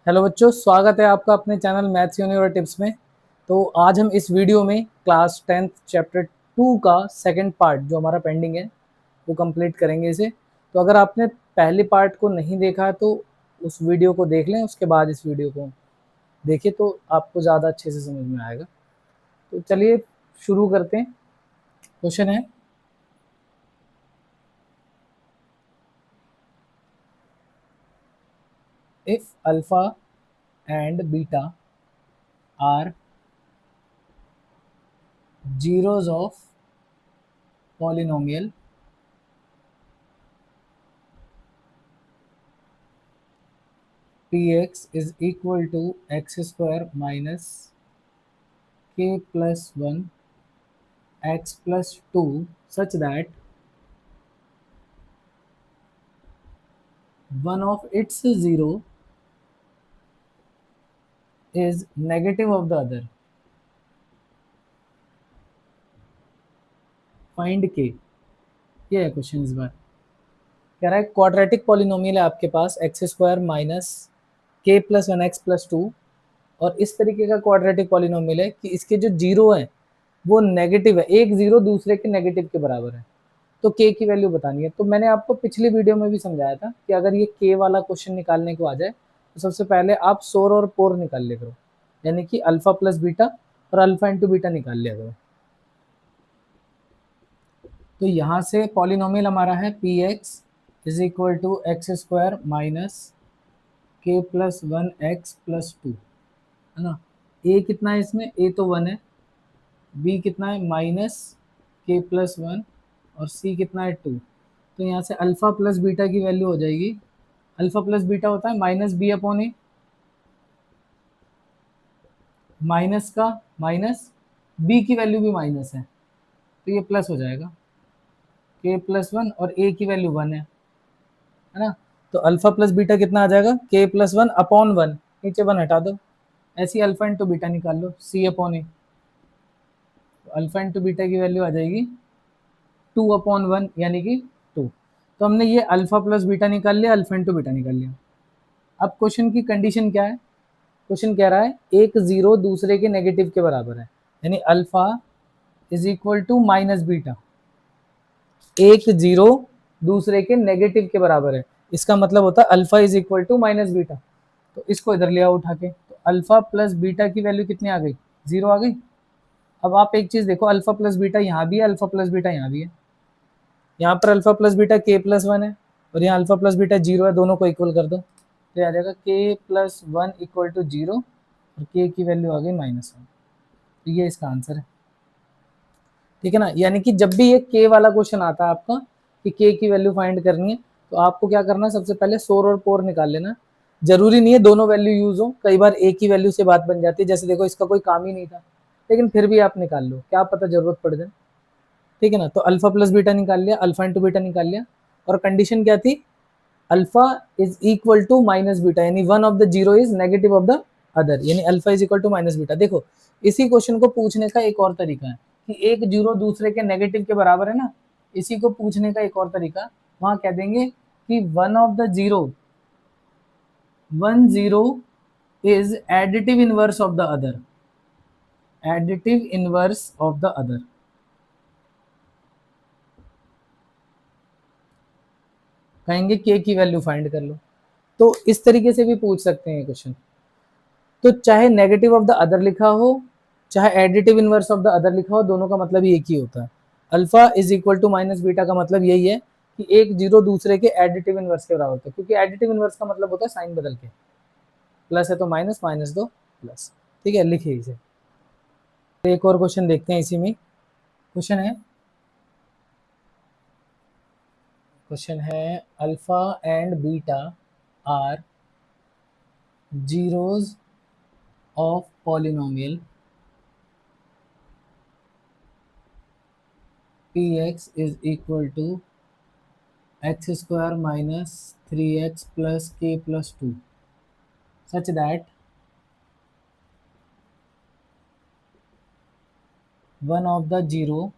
Hello बच्चों, स्वागत है आपका अपने चैनल मैथ्स यूनिवर्स टिप्स में। तो आज हम इस वीडियो में क्लास 10th चैप्टर 2 का सेकंड पार्ट जो हमारा पेंडिंग है वो कंप्लीट करेंगे इसे। तो अगर आपने पहले पार्ट को नहीं देखा है तो उस वीडियो को देख लें, उसके बाद इस वीडियो को देखिए तो आपको ज़्यादा अच्छे से समझ में आएगा। तो चलिए शुरू करते हैं। क्वेश्चन है, if alpha and beta are zeros of polynomial px is equal to x square minus k plus 1 x plus 2 such that one of its zero is negative of the other. Find k। ये है question इस बार। कह रहा है quadratic polynomial है आपके पास x square minus k plus 1 x plus 2, और इस तरीके का क्वाड्रेटिक पॉलिनोमियल है कि इसके जो जीरो हैं वो नेगेटिव है, एक जीरो दूसरे के नेगेटिव के बराबर है। तो k की वैल्यू बतानी है। तो मैंने आपको पिछली वीडियो में भी समझाया था कि अगर ये k वाला क्वेश्चन निकालने को आ जाए तो सबसे पहले आप सोर और पोर निकाल लिया करो, यानी कि अल्फा प्लस बीटा और अल्फा इंटू बीटा निकाल लिया करो। तो यहाँ से पॉलिनोमियल हमारा है p x is equal to x square minus k plus 1 x plus 2, है ना। ए कितना है इसमें, ए तो 1 है, बी कितना है माइनस के प्लस 1 और सी कितना है 2। तो यहाँ से अल्फा प्लस बीटा की वैल्यू हो जाएगी, अल्फा प्लस बीटा होता है माइनस बी अपॉन ए, माइनस का माइनस, बी की वैल्यू भी माइनस है तो ये प्लस हो जाएगा, के प्लस 1 और ए की वैल्यू 1 है ना। तो अल्फा प्लस बीटा कितना आ जाएगा, के प्लस 1 अपॉन 1, नीचे 1 हटा दो, ऐसी अल्फा इंटू बीटा निकाल लो, सी अपॉन ए। तो अल्फा इंटू बीटा की वैल्यू आ जाएगी 2 अपॉन 1 यानी कि 2। तो हमने ये अल्फा प्लस बीटा निकाल लिया, अल्फा इंटू बीटा निकाल लिया। अब क्वेश्चन की कंडीशन क्या है, क्वेश्चन कह रहा है एक जीरो दूसरे के नेगेटिव के बराबर है, यानी alpha is equal to minus beta, एक जीरो दूसरे के नेगेटिव के बराबर है, इसका मतलब होता है alpha is equal to minus beta. तो इसको इधर ले आओ उठा के, तो अल्फा प्लस बीटा की वैल्यू कितनी आ गई, जीरो आ गई। अब आप एक चीज देखो, अल्फा प्लस बीटा यहाँ भी है, अल्फा प्लस बीटा यहाँ भी है। यहाँ पर अल्फा प्लस बीटा के प्लस 1 है और यहाँ अल्फा प्लस बीटा जीरो है, दोनों को इक्वल कर दो तो आ जाएगा के प्लस 1 इक्वल टू जीरो और के की वैल्यू आ गई -1। तो ये इसका आंसर है, ठीक है ना। यानी कि जब भी ये के वाला क्वेश्चन आता है आपका कि के की वैल्यू फाइंड करनी है तो आपको क्या करना है, सबसे पहले सोर और पोर निकाल लेना। जरूरी नहीं है दोनों वैल्यू यूज हो, कई बार एक ही वैल्यू से बात बन जाती है। जैसे देखो इसका कोई काम ही नहीं था लेकिन फिर भी आप निकाल लो, क्या पता जरूरत पड़ जाए, ठीक है ना। तो अल्फा प्लस बीटा निकाल लिया, अल्फा इंटू बीटा निकाल लिया, और कंडीशन क्या थी, alpha is equal to minus beta, यानी one of the zero is negative of the other, यानी alpha is equal to minus beta. देखो इसी क्वेश्चन को पूछने का एक और तरीका है कि एक जीरो दूसरे के नेगेटिव के बराबर है ना, इसी को पूछने का एक और तरीका, वहां कह देंगे कि one of the zero, one zero is additive inverse of the other, additive inverse of the other. कहेंगे के की वैल्यू फाइंड कर लो, तो इस तरीके से भी पूछ सकते हैं क्वेश्चन। तो चाहे नेगेटिव ऑफ द अदर लिखा हो, चाहे additive inverse of the other लिखा हो, दोनों का मतलब एक ही होता है। Alpha is equal to minus beta का मतलब यही है कि एक जीरो दूसरे के एडिटिव इनवर्स के बराबर होता है, क्योंकि एडिटिव इनवर्स का मतलब होता है साइन बदल के, प्लस है तो माइनस, माइनस दो प्लस, ठीक है, लिखिए इसे। एक और क्वेश्चन देखते हैं इसी में। क्वेश्चन है alpha and beta are zeros of polynomial px is equal to x square minus 3x plus k plus 2 such that one of the zero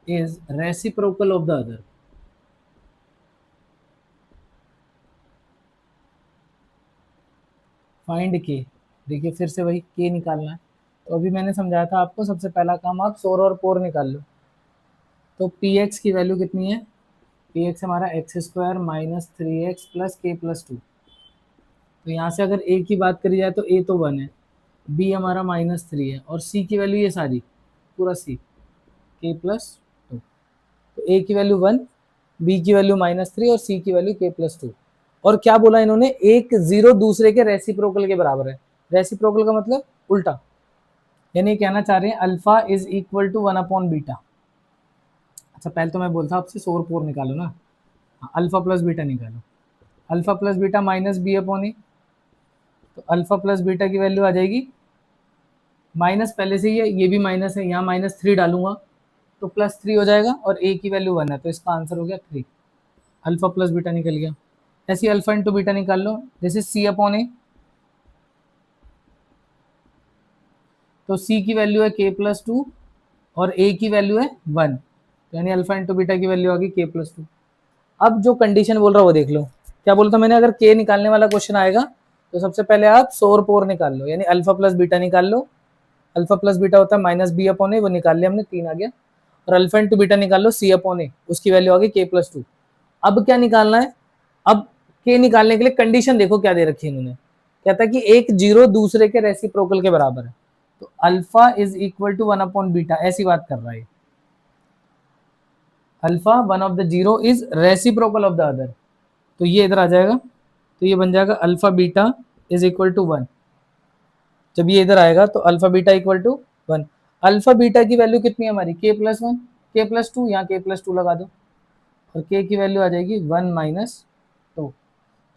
is reciprocal of the other। Find के, देखिए फिर से वही के निकालना है। तो अभी मैंने समझाया था आपको, सबसे पहला काम आप सोर और पोर निकाल लो। तो पी एक्स की वैल्यू कितनी है, पी एक्स हमारा x square minus 3x plus के प्लस 2। तो यहाँ से अगर ए की बात करी जाए तो ए तो 1 है, बी हमारा -3 है, और सी की वैल्यू ये सारी पूरा सी के प्लस 2। तो ए की वैल्यू 1, बी की वैल्यू -3 और सी की वैल्यू के प्लस 2। और क्या बोला इन्होंने, एक जीरो दूसरे के रेसिप्रोकल के बराबर है। रेसिप्रोकल का मतलब उल्टा, यानी कहना चाह रहे हैं अल्फा इज इक्वल टू 1/बीटा। अच्छा पहले तो मैं बोलता आपसे सोर पोर निकालो ना, अल्फा प्लस बीटा निकालो। Alpha plus beta minus B upon A, तो अल्फा प्लस बीटा की वैल्यू आ जाएगी, माइनस पहले से ही है, ये भी माइनस है, यहाँ -3 डालूंगा तो +3 हो जाएगा, और ए की वैल्यू 1 है, तो इसका आंसर हो गया 3। अल्फा प्लस बीटा निकल गया। ऐसे ही अल्फा इंटू बीटा निकाल लो, जैसे सी अपॉन ए, तो सी की वैल्यू है के प्लस 2 और ए की वैल्यू है 1, यानी अल्फा इंटू बीटा की वैल्यू आ गई के प्लस 2। अब जो कंडीशन बोल रहा हूँ वो देख लो, क्या बोलता मैंने, अगर के निकालने वाला क्वेश्चन आएगा तो सबसे पहले आप सोर पोर निकाल लो, यानी अल्फा प्लस बीटा निकाल लो। अल्फा प्लस बीटा होता है माइनस बी अपॉन ए, वो निकाल लिया हमने, 3 आ गया। और अल्फा इंटू बीटा निकाल लो सी अपॉन ए, उसकी वैल्यू आ गई के प्लस 2। अब क्या निकालना है, अब के निकालने के लिए कंडीशन देखो क्या दे रखी है इन्होंने, कहता है कि एक जीरो दूसरे के रेसिप्रोकल के बराबर है। तो अल्फा इज इक्वल टू 1/बीटा, ऐसी बात कर रहा है। Alpha one of the zero is reciprocal of the other, तो ये इधर आ जाएगा, तो ये बन जाएगा alpha beta is equal to 1। जब ये इधर आएगा तो alpha beta equal to 1। Alpha beta की वैल्यू कितनी है हमारी, के प्लस 1, के प्लस 2, यहाँ के प्लस 2 लगा दो, और के की वैल्यू आ जाएगी 1 माइनस 2,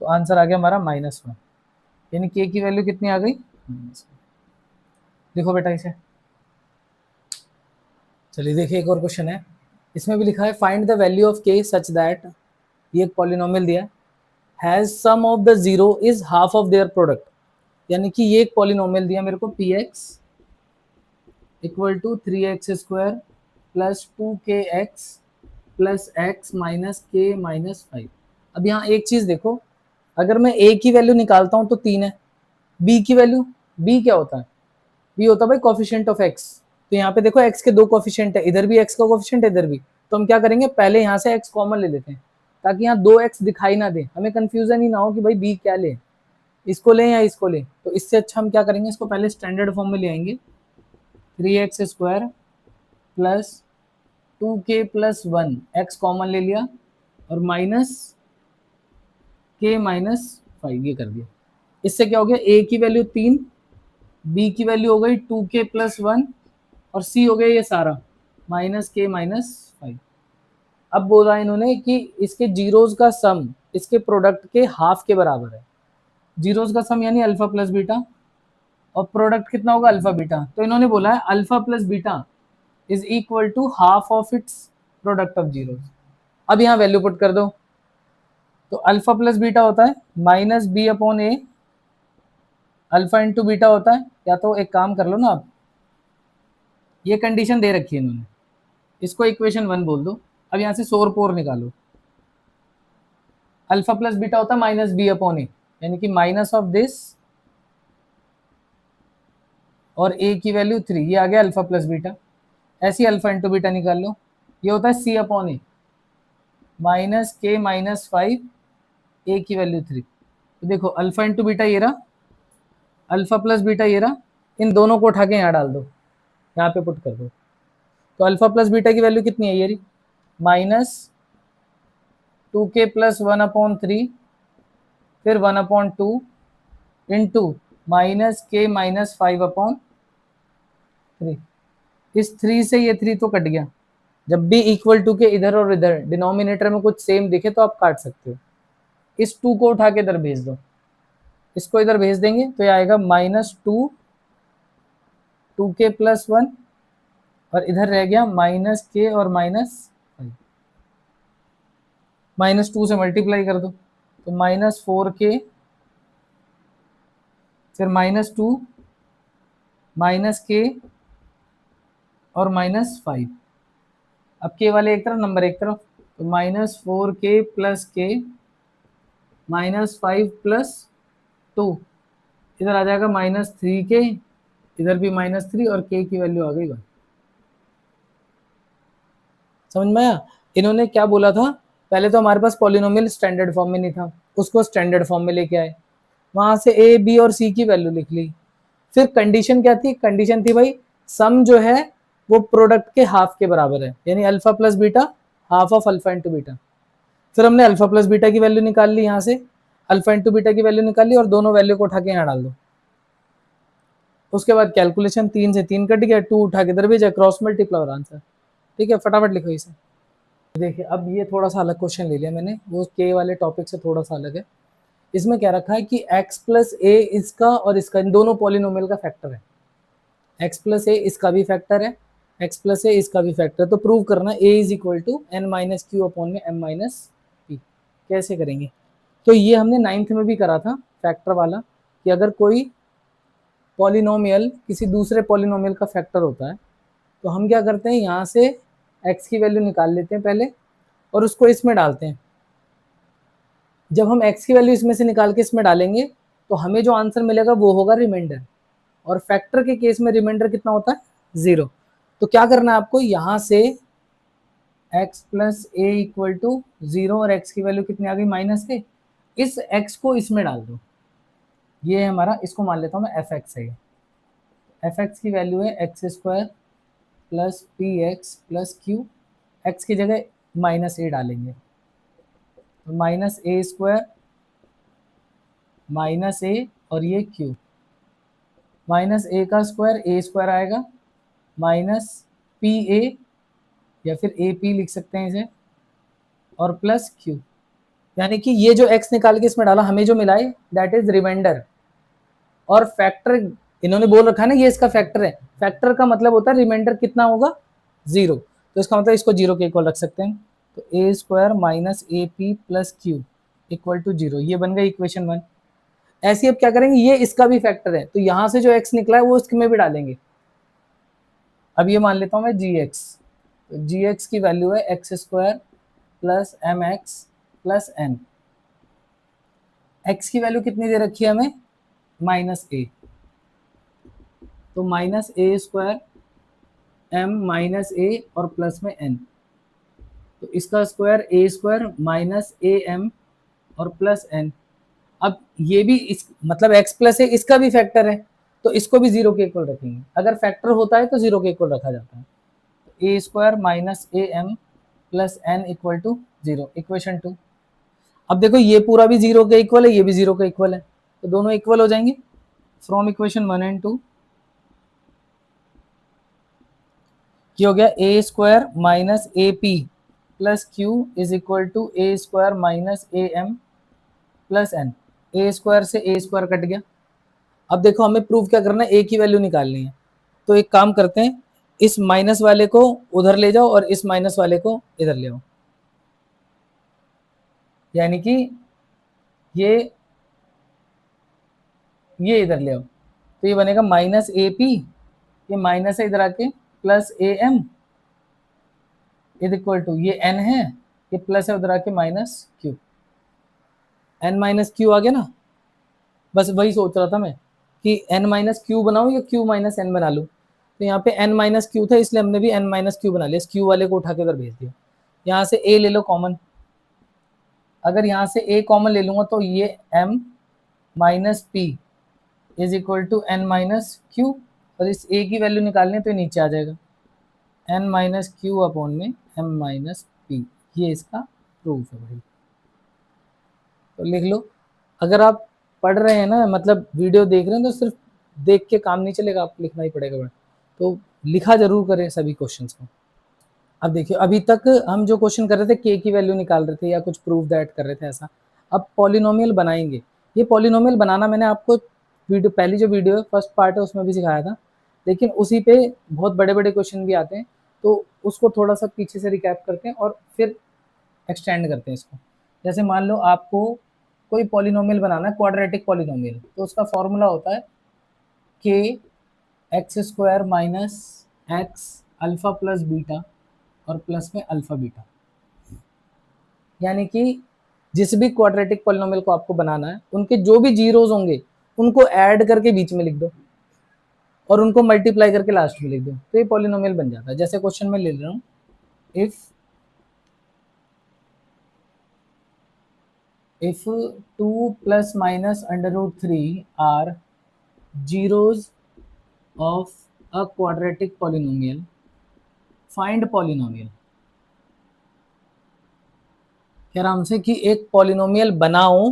तो आंसर आ गया हमारा -1, यानी के की वैल्यू कितनी आ गई, -1। देखो बेटा इसे, चलिए देखिए एक और क्वेश्चन है, इसमें भी लिखा है फाइंड द वैल्यू ऑफ के सच दैट, ये एक पॉलिनोमियल दिया has sum of the zero is half of their product, यानी कि ये एक पॉलिनोमियल दिया मेरे को, p x equal to 3x² plus 2kx plus x minus k minus 5। अब यहाँ एक चीज देखो, अगर मैं a की वैल्यू निकालता हूँ तो 3 है, b की वैल्यू, b क्या होता है, b होता है भाई कोफिशिएंट ऑफ x। तो यहाँ पे देखो x के दो कोफिशिएंट है, इधर भी x का कोफिशिएंट है, इधर भी। तो हम क्या करेंगे, पहले यहाँ से x कॉमन ले लेते हैं, ताकि यहाँ 2x दिखाई ना दे, हमें कंफ्यूजन ही ना हो कि भाई b क्या ले, इसको लें या इसको लें। तो इससे अच्छा हम क्या करेंगे, इसको पहले स्टैंडर्ड फॉर्म में ले आएंगे, 3x² plus 2k plus 1, x common ले लिया, और माइनस के माइनस 5, ये कर दिया। इससे क्या हो गया, a की वैल्यू 3, b की वैल्यू हो गई 2k प्लस 1, और c हो गया ये सारा माइनस के माइनस 5। अब बोला इन्होंने कि इसके जीरोज का सम इसके प्रोडक्ट के हाफ के बराबर है। जीरोज का सम यानी अल्फा प्लस बीटा, और प्रोडक्ट कितना होगा, अल्फा बीटा। तो इन्होंने बोला है alpha plus beta is equal to half of its product of zeros. अब यहाँ वैल्यू पुट कर दो, तो अल्फा प्लस बीटा होता है माइनस बी अपॉन ए, अल्फा इंटू बीटा होता है, या तो एक काम कर लो ना आप, ये कंडीशन दे रखी है इन्होंने, इसको इक्वेशन 1 बोल दो। अब यहाँ से सोर पोर निकालो, अल्फा प्लस बीटा होता है माइनस बी अपॉन ए, यानी कि माइनस ऑफ दिस और ए की वैल्यू 3, ये आ गया अल्फा प्लस बीटा। ऐसी अल्फा इंटू बीटा निकाल लो, ये होता है सी अपॉन ए माइनस के माइनस 5, ए की वैल्यू 3। तो देखो अल्फा इंटू बीटा ये रहा, अल्फा प्लस बीटा ये रहा, इन दोनों को उठा के यहाँ डाल दो, यहाँ पे पुट कर दो। तो अल्फा प्लस बीटा की वैल्यू कितनी है, ये रही -2k प्लस 1/3, फिर 1/2 इंटू माइनस के माइनस 5/3। इस 3 से ये 3 तो कट गया, जब भी इक्वल टू के इधर और इधर डिनोमिनेटर में कुछ सेम दिखे तो आप काट सकते हो। इस 2 को उठा के इधर भेज दो, इसको इधर भेज देंगे तो ये आएगा -2 2k प्लस 1, और इधर रह गया माइनस के और -5, -2 से मल्टीप्लाई कर दो, तो -4k, फिर -2 -k और -5। अब के वाले एक तरफ, नंबर एक तरफ, तो -4k प्लस के -5 प्लस 2 इधर आ जाएगा -3k, इधर भी -3 और k की वैल्यू आ गई 1। समझ में आया? इन्होंने क्या बोला था, पहले तो हमारे पास पॉलिनोमियल स्टैंडर्ड फॉर्म में नहीं था, उसको स्टैंडर्ड फॉर्म में लेके आए, वहां से a b और c की वैल्यू लिख ली। फिर कंडीशन क्या थी, कंडीशन थी भाई सम जो है वो प्रोडक्ट के हाफ के बराबर है, यानी alpha plus beta half of alpha into beta. फिर हमने अल्फा प्लस बीटा की वैल्यू निकाल ली, यहाँ से अल्फा इंटू बीटा की वैल्यू निकाल ली और दोनों वैल्यू को उठा के यहाँ डाल दो। उसके बाद कैलकुलेशन, 3 से 3 कट गया, 2 उठा के इधर भेजा, क्रॉस मल्टीप्लाई और आंसर। ठीक है, फटाफट लिखो इसे। देखिए अब ये थोड़ा सा अलग क्वेश्चन ले लिया मैंने, वो के वाले टॉपिक से थोड़ा सा अलग है। इसमें क्या रखा है कि x प्लस ए इसका और इसका, इन दोनों पॉलिनोमियल का फैक्टर है। x प्लस ए इसका भी फैक्टर है, x प्लस ए इसका भी फैक्टर है। तो प्रूव करना a is equal to n minus q upon में m माइनस पी। कैसे करेंगे? तो ये हमने 9th में भी करा था फैक्टर वाला, कि अगर कोई पॉलिनोमियल किसी दूसरे पॉलिनोमियल का फैक्टर होता है तो हम क्या करते हैं, यहाँ से x की वैल्यू निकाल लेते हैं पहले और उसको इसमें डालते हैं। जब हम x की वैल्यू इसमें से निकाल के इसमें डालेंगे तो हमें जो आंसर मिलेगा वो होगा रिमाइंडर, और फैक्टर के केस में रिमाइंडर कितना होता है, 0। तो क्या करना है आपको, यहाँ से x plus a equal to 0 और x की वैल्यू कितनी आ गई, -a, इस x को इसमें डाल दो। ये है हमारा, इसको मान लेता हूँ मैं fx है। fx की वैल्यू है x² plus P x plus Q, x की जगह -a डालेंगे, तो -a² -a और ये q, -a का स्क्वायर a² आएगा, -pa या फिर ap लिख सकते हैं इसे, और प्लस q। यानी कि ये जो x निकाल के इसमें डाला, हमें जो मिला है दैट इज रिमाइंडर। और फैक्टर इन्होंने बोल रखा है ना, ये इसका फैक्टर है, फैक्टर का मतलब होता है रिमाइंडर कितना होगा, 0। तो इसका मतलब इसको 0 के इक्वल रख सकते हैं। तो a² minus A p plus q equal to 0, ये बन गई इक्वेशन 1। ऐसे अब क्या करेंगे, ये इसका भी फैक्टर है, तो यहां से जो x निकला है वो इसमें भी डालेंगे। अब ये मान लेता हूं मैं gx, तो gx की वैल्यू है x² plus mx plus n। x की वैल्यू कितनी दे रखी है हमें, -a, तो -a² m माइनस a और प्लस में n, तो इसका स्क्वायर a² माइनस am और प्लस n। अब ये भी इस मतलब x प्लस है, इसका भी फैक्टर है, तो इसको भी 0 के इक्वल रखेंगे। अगर फैक्टर होता है तो 0 के इक्वल रखा जाता है। a² minus am plus n equal to 0, equation 2। अब देखो ये पूरा भी 0 के इक्वल है, ये भी 0 के इक्वल है, तो दोनों इक्वल हो जाएंगे। फ्रॉम इक्वेशन 1 एंड 2 क्या हो गया, a² minus A p plus q is equal to a² minus a m plus n। a² से a² कट गया। अब देखो हमें प्रूव क्या करना है, a की वैल्यू निकालनी है। तो एक काम करते हैं, इस माइनस वाले को उधर ले जाओ और इस माइनस वाले को इधर ले आओ, यानी कि ये इधर ले आओ, तो ये बनेगा माइनस ए पी, ये माइनस है इधर आके, plus A M is equal to, ये n है, ये प्लस है उधर आके minus Q, n minus Q आ गया ना। बस वही सोच रहा था मैं कि n माइनस क्यू बनाऊं या q माइनस n बना लूं। तो यहाँ पे n माइनस क्यू था, इसलिए हमने भी n माइनस क्यू बना लिया, इस q वाले को उठा के उधर भेज दिया। यहाँ से a ले लो कॉमन, अगर यहाँ से a कॉमन ले लूंगा तो ये m minus p is equal to n minus q, और इस a की वैल्यू निकालनी है तो नीचे आ जाएगा n माइनस क्यू अपॉन में m माइनस पी। ये इसका प्रूफ है भाई, तो लिख लो। अगर आप पढ़ रहे हैं ना, मतलब वीडियो देख रहे हैं, तो सिर्फ देख के काम नहीं चलेगा, आपको लिखना ही पड़ेगा बड़ा, तो लिखा जरूर करें सभी क्वेश्चंस को। अब देखिए अभी तक हम जो क्वेश्चन कर रहे थे के की वैल्यू निकाल रहे थे या कुछ प्रूफ दैट कर रहे थे ऐसा। अब पॉलिनोमियल बनाएंगे। ये पॉलिनोमियल बनाना मैंने आपको वीडियो, पहली जो वीडियो है फर्स्ट पार्ट है उसमें भी सिखाया था, लेकिन उसी पे बहुत बड़े बड़े क्वेश्चन भी आते हैं, तो उसको थोड़ा सा पीछे से रिकैप करते हैं और फिर एक्सटेंड करते हैं इसको। जैसे मान लो आपको कोई पॉलिनोमियल बनाना है, क्वाड्रेटिक पॉलिनोमियल, तो उसका फॉर्मूला होता है के x² minus x alpha plus beta और प्लस में अल्फा बीटा। यानी कि जिस भी क्वाड्रेटिक पॉलिनोमियल को आपको बनाना है, उनके जो भी जीरोज होंगे उनको ऐड करके बीच में लिख दो और उनको मल्टीप्लाई करके लास्ट में लिख दो, तो ये पॉलिनोमियल बन जाता है। जैसे क्वेश्चन में ले रहा हूँ, if 2 plus minus under root 3 are zeros of a quadratic polynomial, find polynomial। कह रहा हमसे कि एक पॉलिनोमियल बनाओ,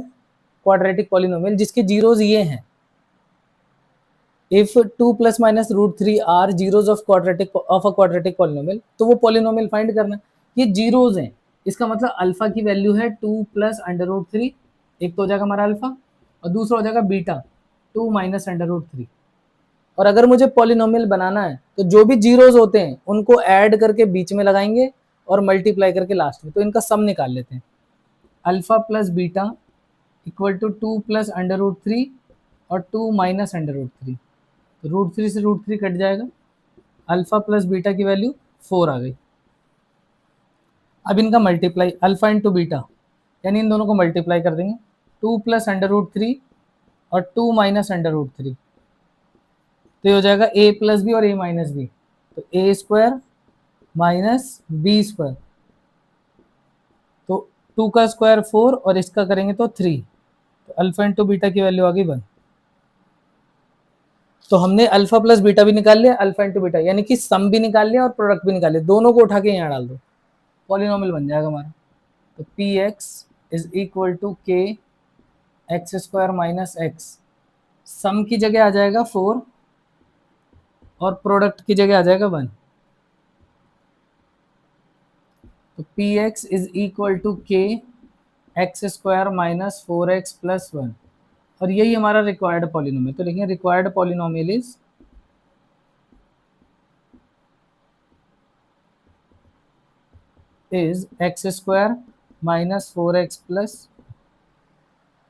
क्वाड्रेटिक पॉलिनोमियल जिसके जीरोज ये हैं। If 2 plus minus root 3 are zeros of a quadratic polynomial, तो वो पॉलिनोमियल फाइंड करना। ये जीरोज हैं, इसका मतलब अल्फा की वैल्यू है 2 प्लस अंडर रूट 3, एक तो हो जाएगा हमारा अल्फा और दूसरा हो जाएगा बीटा 2 माइनस अंडर रूट 3। और अगर मुझे पॉलिनोमियल बनाना है तो जो भी जीरोज होते हैं उनको ऐड करके बीच में लगाएंगे और मल्टीप्लाई करके लास्ट में, तो इनका सम निकाल लेते हैं। Alpha plus beta equal to 2 plus under root 3 और 2 माइनस अंडर रूट 3, तो रूट 3 से रूट 3 कट जाएगा, अल्फा प्लस बीटा की वैल्यू 4 आ गई। अब इनका मल्टीप्लाई अल्फा इंटू बीटा, यानी इन दोनों को मल्टीप्लाई कर देंगे, 2 प्लस अंडर रूट 3 और 2 माइनस अंडर रूट 3, तो ये हो जाएगा a प्लस बी और a माइनस बी, तो a square minus b square, तो 2 का स्क्वायर 4 और इसका करेंगे तो 3, तो अल्फा इंटू बीटा की वैल्यू आ गई 1। तो हमने अल्फा प्लस बीटा भी निकाल लिया, अल्फा इंटू बीटा, यानी कि सम भी निकाल लिया और प्रोडक्ट भी निकाल लिया, दोनों को उठा के यहाँ डाल दो, पॉलिनोमियल बन जाएगा हमारा। तो P x is equal to के x square minus x, sum की जगह आ जाएगा 4 और प्रोडक्ट की जगह आ जाएगा 1। तो P x is equal to के x square minus 4x plus 1, और यही हमारा रिक्वायर्ड पॉलिनोमियल। तो लिखेंगे required polynomial is X square minus 4x plus.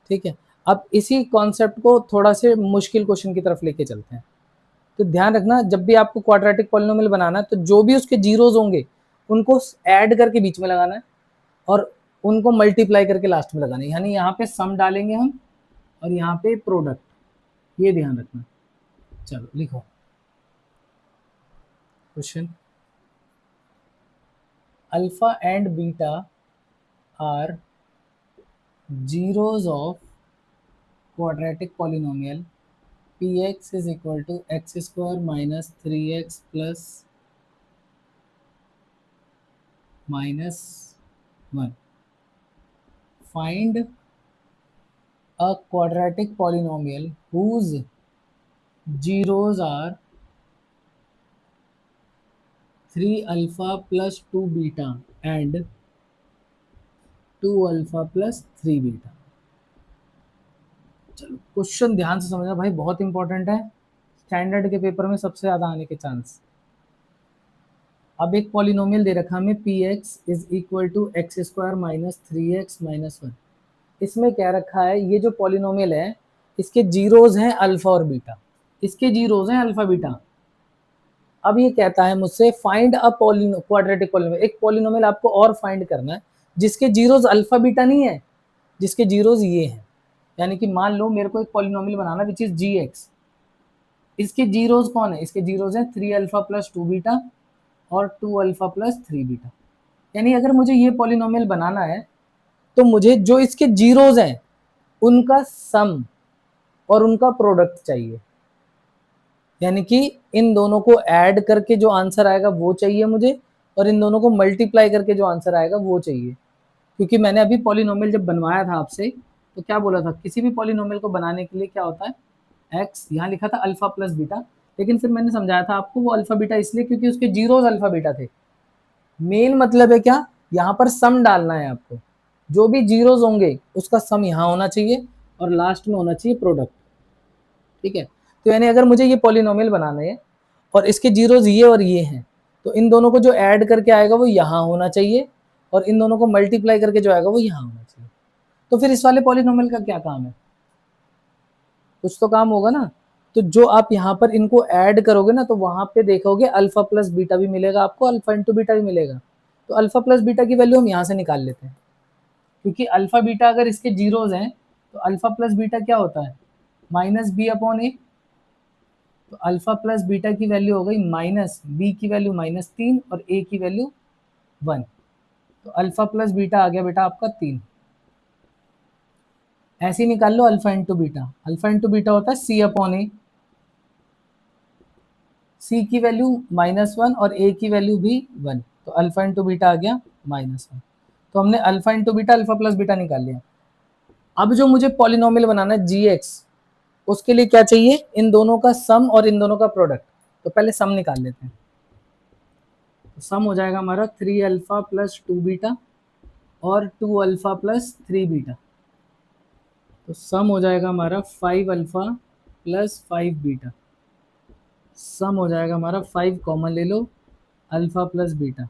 ठीक है, अब इसी कॉन्सेप्ट को थोड़ा से मुश्किल क्वेश्चन की तरफ लेके चलते हैं। तो ध्यान रखना, जब भी आपको क्वाड्रेटिक पॉलिनोमियल बनाना है तो जो भी उसके जीरोज होंगे उनको ऐड करके बीच में लगाना है और उनको मल्टीप्लाई करके लास्ट में लगाना है, यानी यहाँ पे सम डालेंगे हम और यहाँ पे प्रोडक्ट, ये ध्यान रखना। चलो लिखो question, alpha and beta are zeros of quadratic polynomial px is equal to x square minus 3x plus minus 1. Find a quadratic polynomial whose zeros are 3 alpha plus 2 beta and 2 alpha plus 3 beta। चलो question ध्यान से समझना भाई, बहुत important है, standard के paper में सबसे ज़्यादा आने के चांस। अब एक पॉलिनोमियल दे रखा हमें p x is equal to x square minus 3x minus 1। इसमें क्या रखा है, ये जो पॉलिनोमियल है इसके जीरोज हैं अल्फा और बीटा, इसके जीरोज हैं अल्फा बीटा। अब ये कहता है मुझसे फाइंड अ क्वाड्रेटिक पॉलिनोमियल, एक पॉलिनोमियल आपको और फाइंड करना है जिसके जीरोज अल्फा बीटा नहीं है, जिसके जीरोज ये हैं। यानी कि मान लो मेरे को एक पॉलिनोमियल बनाना विच इज जी एक्स, इसके जीरोज कौन है, इसके जीरोज हैं 3 अल्फा प्लस 2 बीटा और 2 अल्फा प्लस 3 बीटा। यानी अगर मुझे ये पॉलिनोमियल बनाना है तो मुझे जो इसके जीरोज हैं उनका सम और उनका प्रोडक्ट चाहिए, यानी कि इन दोनों को ऐड करके जो आंसर आएगा वो चाहिए मुझे, और इन दोनों को मल्टीप्लाई करके जो आंसर आएगा वो चाहिए। क्योंकि मैंने अभी पॉलिनोमियल जब बनवाया था आपसे तो क्या बोला था, किसी भी पॉलिनोमियल को बनाने के लिए क्या होता है, एक्स, यहाँ लिखा था अल्फा प्लस बीटा, लेकिन फिर मैंने समझाया था आपको वो अल्फा बीटा इसलिए क्योंकि उसके जीरोज अल्फा बीटा थे। मेन मतलब है क्या, यहाँ पर सम डालना है आपको, जो भी जीरोज होंगे उसका सम यहाँ होना चाहिए और लास्ट में होना चाहिए प्रोडक्ट। ठीक है, तो यानी अगर मुझे ये पॉलिनोमियल बनाना है और इसके जीरोज ये और ये हैं, तो इन दोनों को जो ऐड करके आएगा वो यहाँ होना चाहिए और इन दोनों को मल्टीप्लाई करके जो आएगा वो यहाँ होना चाहिए। तो फिर इस वाले पॉलिनोमियल का क्या काम है, कुछ तो काम होगा ना। तो जो आप यहाँ पर इनको ऐड करोगे ना तो वहां पे देखोगे अल्फा प्लस बीटा भी मिलेगा आपको, अल्फा इंटू बीटा भी मिलेगा। तो अल्फा प्लस बीटा की वैल्यू हम यहाँ से निकाल लेते हैं, क्योंकि अल्फा बीटा अगर इसके जीरोज हैं तो अल्फा प्लस बीटा क्या होता है, माइनस बी अपॉन ए, तो अल्फा प्लस बीटा की वैल्यू हो गई माइनस बी की वैल्यू -3 और ए की वैल्यू 1। तो अल्फा प्लस बीटा आ गया बेटा आपका 3। ऐसे ही निकाल लो alpha into beta. Alpha into beta होता है सी अपॉन ए। सी की वैल्यू -1 और ए की वैल्यू भी 1, तो अल्फा इंटू बीटा आ गया -1। तो हमने alpha into beta alpha plus beta निकाल लिया। अब जो मुझे पॉलिनोमियल बनाना है जी एक्स, उसके लिए क्या चाहिए, इन दोनों का सम और इन दोनों का प्रोडक्ट। तो पहले सम निकाल लेते हैं। तो सम हो जाएगा हमारा 3 अल्फा प्लस 2 बीटा और 2 अल्फा प्लस 3 बीटा। तो सम हो जाएगा हमारा 5 अल्फा प्लस 5 बीटा। सम हो जाएगा हमारा 5 कॉमन ले लो, अल्फा प्लस बीटा,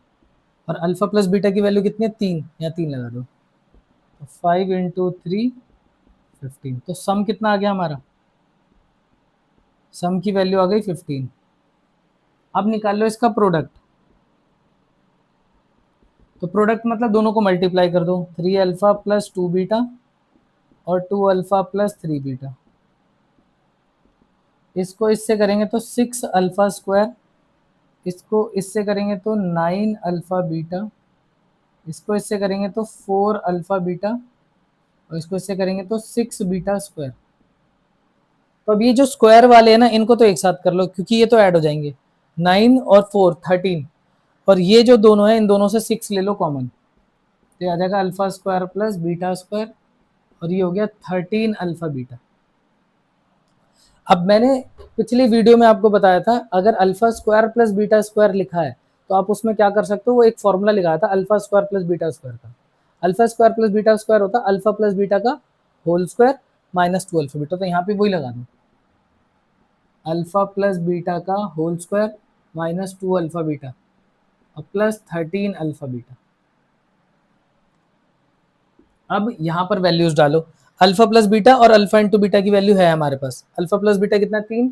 और अल्फा प्लस बीटा की वैल्यू कितनी है 3, या 3 लगा दो। तो 5 इंटू 3 15। तो सम कितना आ गया हमारा, सम की वैल्यू आ गई 15। अब निकाल लो इसका प्रोडक्ट। तो प्रोडक्ट मतलब दोनों को मल्टीप्लाई कर दो, 3 अल्फा प्लस 2 बीटा और 2 अल्फा प्लस 3 बीटा। इसको इससे करेंगे तो 6 अल्फा स्क्वायर, इसको इससे करेंगे तो 9 अल्फा बीटा, इसको इससे करेंगे तो 4 अल्फा बीटा, और इसको इससे करेंगे तो 6 बीटा स्क्वायर। तो अब ये जो स्क्वायर वाले हैं ना, इनको तो एक साथ कर लो क्योंकि ये तो ऐड हो जाएंगे। 9 और 4 13, और ये जो दोनों है इन दोनों से 6 ले लो कॉमन, तो आ जाएगा alpha square plus beta square, और ये हो गया 13 अल्फा बीटा। अब मैंने पिछली वीडियो में आपको बताया था, अगर alpha square plus beta square लिखा है तो आप उसमें क्या कर सकते हो, वो एक फॉर्मूला लिखा था alpha square plus beta square का। Alpha square plus beta square होता है अल्फा प्लस बीटा का whole square minus 2 alpha beta. तो यहाँ पे वही लगा दो, अल्फा प्लस बीटा का whole square minus 2 alpha beta और प्लस 13 अल्फा बीटा। अब यहाँ पर वैल्यूज डालो, अल्फा प्लस बीटा और अल्फा इंटू बीटा की वैल्यू है हमारे पास। अल्फा प्लस बीटा कितना 3,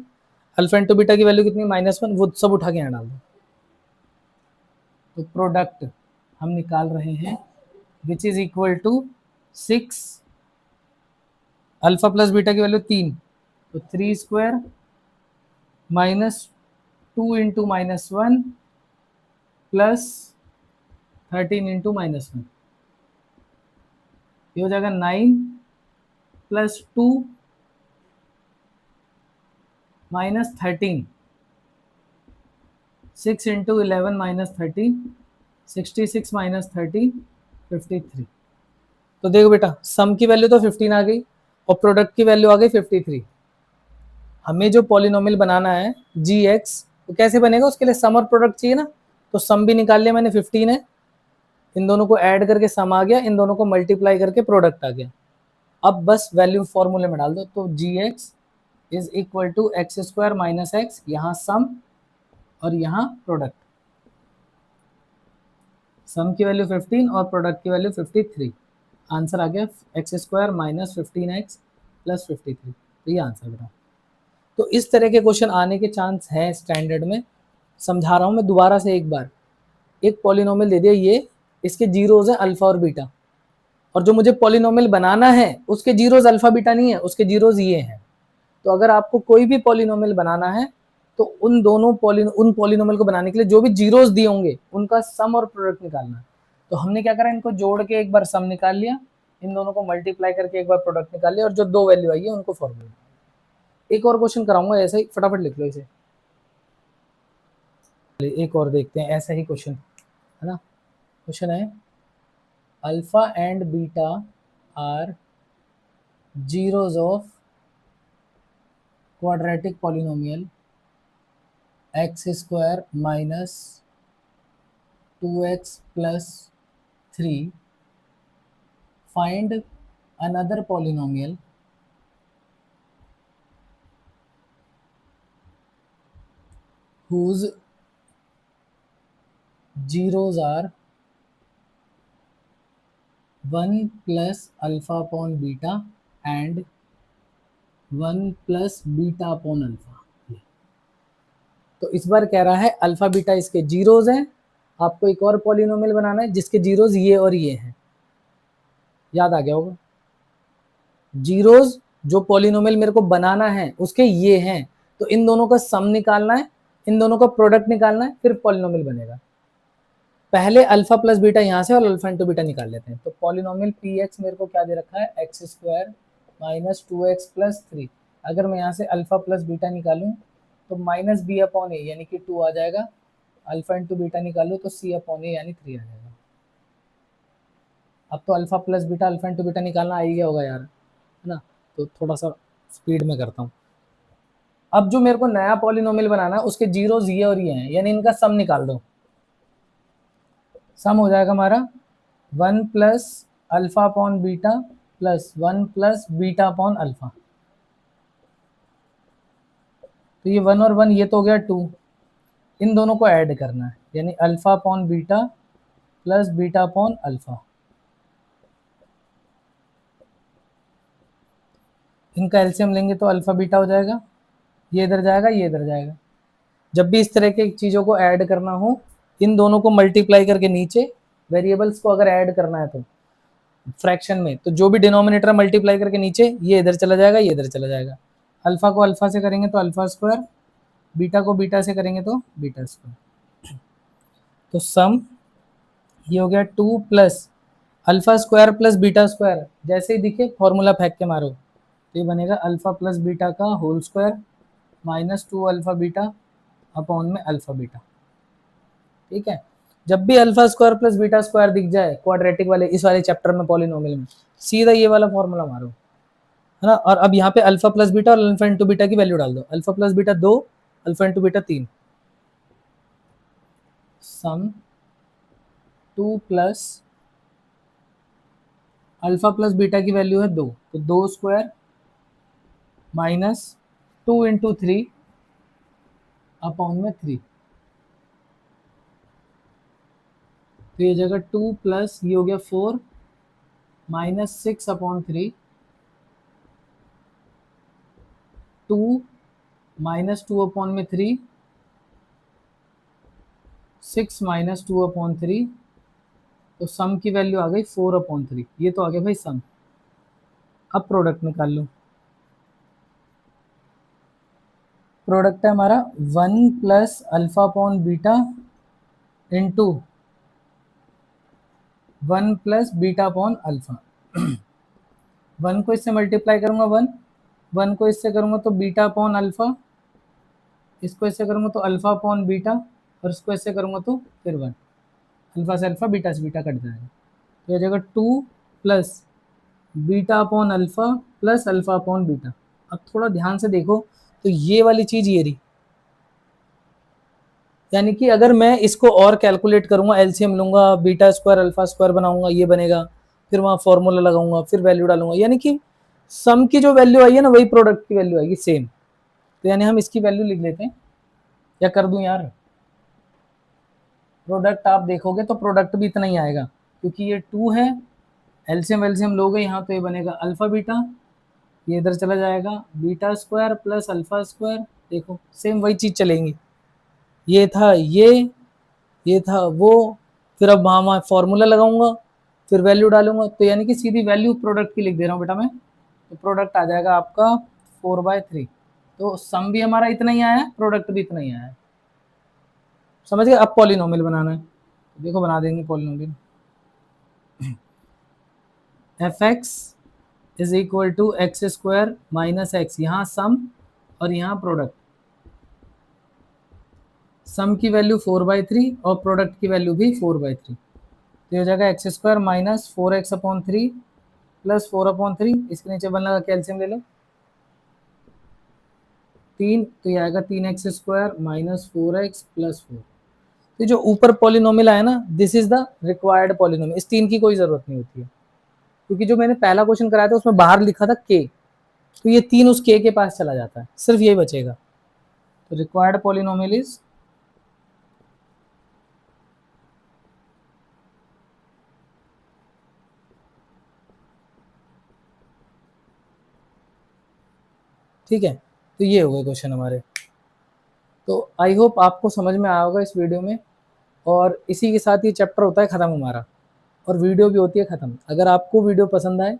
अल्फा इंटू बीटा की वैल्यू कितनी -1, वो सब उठा के यहाँ डाल दो। तो प्रोडक्ट हम निकाल रहे हैं which is equal to 6, alpha plus beta की वैल्यू 3, तो 3 स्क्वायर -2 इंटू -1 प्लस 13 इंटू -1, ये हो जाएगा 9 plus 2 minus 13, 6 into 11 minus 13, 66 minus 13 53। तो देखो बेटा, सम की वैल्यू तो 15 आ गई और प्रोडक्ट की वैल्यू आ गई 53। हमें जो पॉलिनोमियल बनाना है जी एक्स, तो कैसे बनेगा, उसके लिए सम और प्रोडक्ट चाहिए ना। तो सम भी निकाल लिया मैंने 15 है, इन दोनों को ऐड करके सम आ गया, इन दोनों को मल्टीप्लाई करके प्रोडक्ट आ गया। अब बस वैल्यू फॉर्मूले में डाल दो, तो G X is equal to x square minus x, यहाँ सम और यहाँ प्रोडक्ट। सम की वैल्यू 15 और प्रोडक्ट की वैल्यू 53। आंसर आ गया x square minus 15x plus 53। तो ये आंसर बेटा। तो इस तरह के क्वेश्चन आने के चांस है स्टैंडर्ड में। समझा रहा हूँ मैं दोबारा से एक बार। एक पॉलिनोमियल दे दिया, ये इसके जीरोज है अल्फा और बीटा, और जो मुझे पॉलिनोमियल बनाना है उसके जीरोज अल्फा बीटा नहीं है, उसके जीरोज ये हैं। तो अगर आपको कोई भी पॉलिनोमियल बनाना है तो उन पॉलिनोमियल को बनाने के लिए जो भी जीरोस दिए होंगे उनका सम और प्रोडक्ट निकालना है। तो हमने क्या करा, इनको जोड़ के एक बार सम निकाल लिया, इन दोनों को मल्टीप्लाई करके एक बार प्रोडक्ट निकाल लिया, और जो दो वैल्यू आई है उनको फॉर्मूला। एक और क्वेश्चन कराऊंगा ऐसा ही, फटाफट लिख लो इसे। एक और देखते हैं ऐसा ही क्वेश्चन, है ना। क्वेश्चन है alpha and beta are zeros of quadratic polynomial x square minus 2x plus 3, find another polynomial whose zeros are 1 plus alpha upon beta and 1 plus beta upon alpha। तो इस बार कह रहा है अल्फा बीटा इसके zeros हैं, आपको एक और पॉलिनोमियल बनाना है जिसके जीरोज ये और ये हैं। याद आ गया होगा, जीरोज जो पॉलिनोमियल मेरे को बनाना है उसके ये हैं, तो इन दोनों का सम निकालना है, इन दोनों का प्रोडक्ट निकालना है, फिर पॉलिनोमियल बनेगा। पहले अल्फा प्लस बीटा यहाँ से और अल्फा इंटू बीटा निकाल लेते हैं। तो पॉलिनोमियल पी एक्स मेरे को क्या दे रखा है, x square minus 2x plus 3। अगर मैं यहाँ से अल्फा प्लस बीटा निकालूँ तो माइनस बी अपॉन ए यानी कि 2 आ जाएगा, अल्फा इंटू बीटा निकालूँ तो सी अपॉन ए यानी 3 आ जाएगा। अब तो alpha plus beta alpha into beta निकालना आ ही गया होगा यार, है ना। तो थोड़ा सा स्पीड में करता हूँ। अब जो मेरे को नया पॉलिनोमियल बनाना है उसके जीरोज ये और ये हैं, यानी इनका सम निकाल दो। सम हो जाएगा हमारा 1 plus alpha upon beta plus 1 plus beta upon alpha. तो ये 1 और 1 ये तो हो गया 2, इन दोनों को ऐड करना है, यानी alpha upon beta plus beta upon alpha. इनका एलसीएम लेंगे तो अल्फा बीटा हो जाएगा, ये इधर जाएगा, ये इधर जाएगा। जब भी इस तरह के चीज़ों को ऐड करना हो, इन दोनों को मल्टीप्लाई करके नीचे वेरिएबल्स को अगर ऐड करना है तो फ्रैक्शन में, तो जो भी डिनोमिनेटर मल्टीप्लाई करके नीचे ये इधर चला जाएगा, ये इधर चला जाएगा। अल्फा को अल्फा से करेंगे तो अल्फा स्क्वायर, बीटा को बीटा से करेंगे तो बीटा स्क्वायर। तो सम ये हो गया 2 plus alpha square plus beta square, जैसे ही दिखे फॉर्मूला फेंक के मारो, तो ये बनेगा अल्फा प्लस बीटा का whole square minus 2 alpha beta upon में अल्फा बीटा। ठीक है, जब भी alpha square plus beta square दिख जाए क्वाड्रेटिक वाले इस वाले चैप्टर में पॉलिनोमियल में, सीधा ये वाला फॉर्मूला मारो, है ना। और अब यहाँ पे अल्फा प्लस बीटा और अल्फा इंटू बीटा की वैल्यू डाल दो। Alpha plus beta 2, alpha into beta 3। सम 2 प्लस अल्फा प्लस बीटा की वैल्यू है 2, तो 2 स्क्वायर माइनस 2 इंटू 3 अपॉन में 3। तो ये जगह 2 प्लस ये हो गया 4 माइनस 6 अपॉन 3, 2 माइनस 2 अपॉन में 3, 6 माइनस 2 अपॉन 3। तो सम की वैल्यू आ गई 4 अपॉन 3। ये तो आ गया भाई सम। अब प्रोडक्ट निकाल लो। प्रोडक्ट है हमारा 1 plus alpha upon beta into 1 plus beta upon alpha. 1 को इससे मल्टीप्लाई करूंगा 1 को इससे करूंगा तो बीटा अपॉन अल्फा, इसको इससे करूंगा तो अल्फा अपॉन बीटा, और इसको इससे करूंगा तो फिर 1। अल्फा से अल्फा बीटा से बीटा कट जाएगा, तो यह जगह 2 plus beta upon alpha plus alpha upon beta. अब थोड़ा ध्यान से देखो तो ये वाली चीज़ ये रही, यानी कि अगर मैं इसको और कैलकुलेट करूंगा, एलसीएम लूंगा, बीटा स्क्वायर अल्फा स्क्वायर बनाऊंगा, ये बनेगा, फिर वहाँ फॉर्मूला लगाऊंगा, फिर वैल्यू डालूंगा, यानी कि सम की जो वैल्यू आई है ना वही प्रोडक्ट की वैल्यू आएगी सेम। तो यानी हम इसकी वैल्यू लिख लेते हैं, या कर दूं यार, प्रोडक्ट आप देखोगे तो प्रोडक्ट भी इतना ही आएगा, क्योंकि ये 2 है, एलसीएम एलसीएम लोगे यहाँ तो ये बनेगा अल्फा बीटा, ये इधर चला जाएगा beta square plus alpha square. देखो सेम वही चीज़ चलेंगी, ये था ये था वो, फिर अब वहाँ फॉर्मूला लगाऊंगा, फिर वैल्यू डालूंगा, तो यानी कि सीधी वैल्यू प्रोडक्ट की लिख दे रहा हूँ बेटा मैं। तो प्रोडक्ट आ जाएगा आपका 4/3। तो सम भी हमारा इतना ही आया है, प्रोडक्ट भी इतना ही आया है। समझ गए। अब पॉलिनोमियल बनाना है, देखो बना देंगे polynomial. F x is equal to x square minus x, यहाँ सम और यहाँ प्रोडक्ट। सम की वैल्यू 4/3 और प्रोडक्ट की वैल्यू भी 4/3। तो हो जाएगा x square minus 4x upon 3 plus 4 upon 3, इसके नीचे बनने का कैल्शियम ले लो 3, तो ये आएगा 3x square minus 4x plus 4। तो जो ऊपर पॉलिनोमियल आया ना, this is the required polynomial. इस 3 की कोई जरूरत नहीं होती है, क्योंकि जो मैंने पहला क्वेश्चन कराया था उसमें बाहर लिखा था k, तो ये 3 उस k के पास चला जाता है, सिर्फ यही बचेगा। तो रिक्वायर्ड पॉलिनोमियल इज ठीक है। तो ये हो गए क्वेश्चन हमारे। तो आई होप आपको समझ में आया होगा इस वीडियो में, और इसी के साथ ये चैप्टर होता है ख़त्म हमारा, और वीडियो भी होती है ख़त्म। अगर आपको वीडियो पसंद आए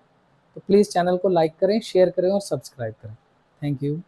तो प्लीज़ चैनल को लाइक करें, शेयर करें और सब्सक्राइब करें। Thank you.